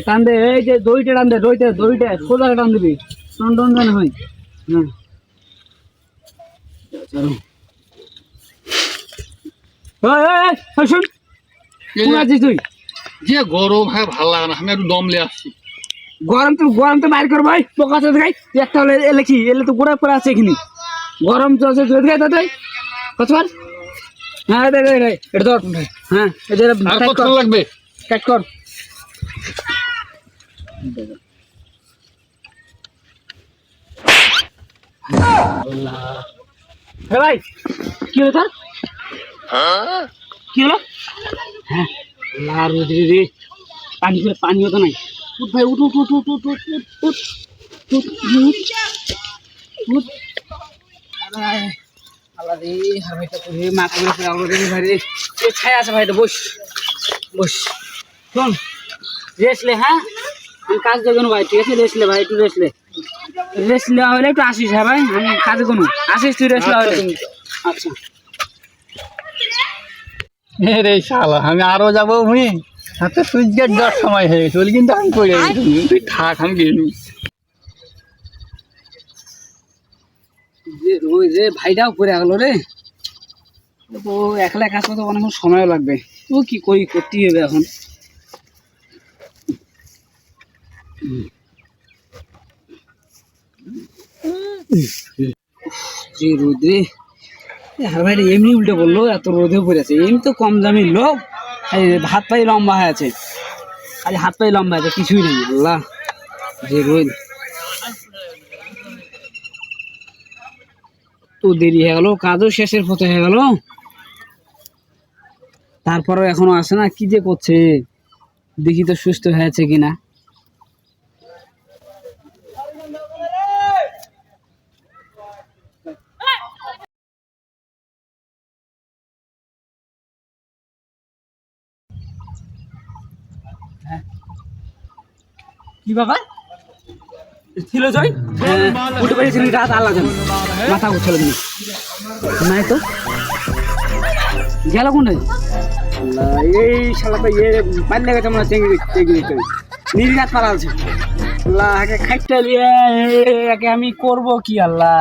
টান দে, এই যে দইটা টান দে, দইটা সোজা টান দিবি, টন টন যেন হয়। হ্যাঁ চলো। শোন, কোন আছিস তুই? যে গরম হ্যাঁ ভালো লাগে না, আমি একটু দমলে আসছি। গরম তো বাইর করবো, পোকা চোদ খাই একটা হলে এলে কি এলে তো গোড়া পরে আছে এখানে, গরম চলছে চোদ খাই তাই কতবার। হ্যাঁ এটা ধর, হ্যাঁ এটা আর কত লাগবে? কাট কর। ভাই কি হলো তোর? কি হলো? হ্যাঁ রোদ্রি রে, পানি করে পানিও তো নাই। উঠ ভাই উঠ উঠ উঠ উঠ উঠ উঠ উঠ উঠ উঠ উঠ। আল্লাহ রে, আর ভাইটা তো রে মাথা ঘুরে পড়ে আলো রে ভাই রে। এ ছায়া আছে ভাইটা, বস বস। শোন রেস্ট লে, হ্যাঁ আমি কাজ দেখুন ভাই, ঠিক আছে? রেস্ট লে ভাই, একটু রেস্ট লে, রেস্ট নেওয়া হলে একটু আসিস। হ্যাঁ ভাই আমি কাজে কোনো আসিস, তুই রেস্ট নেওয়া হলে। আচ্ছা রে শালা, আমি আরো যাবো মুই হাতে সুইচ গেট দেওয়ার সময় হয়ে গেছে, কিন্তু আমি পড়ে গেছি। তুই থাক, আমি গেলু। ওই যে ভাইটাও পড়ে গেলো রে, তো একলা কাজ করতে অনেক সময় লাগবে, তো কি করি, করতেই হবে এখন। যে রোদে আর ভাইটা এমনি উল্টে বললো, এত রোদে পড়েছে, এমনি তো কম দামি লোক, হাত পায়ে লম্বা হয়ে আছে, আজ হাত পায়ে লম্বা আছে, কিছুই নেই। আল্লাহ যে রোদ, তো দেরি হয়ে গেল, কাজও শেষের পথে হয়ে গেল, তারপরেও এখনো আসে না, কি যে করছে, দেখি তো সুস্থ হয়েছে কিনা। কি বাবা ছিল জয়, উঠে পেরেছিলি রাত, আল্লাহ জানে মাথা ঘুরছিল নাই তো গেল কোনটাই। এই শালা তো ইয়ে পাল্লে গেছে, আমরা নির্ঘাত পারা আছে। আল্লাহ খাইতে একে আমি করবো কি? আল্লাহ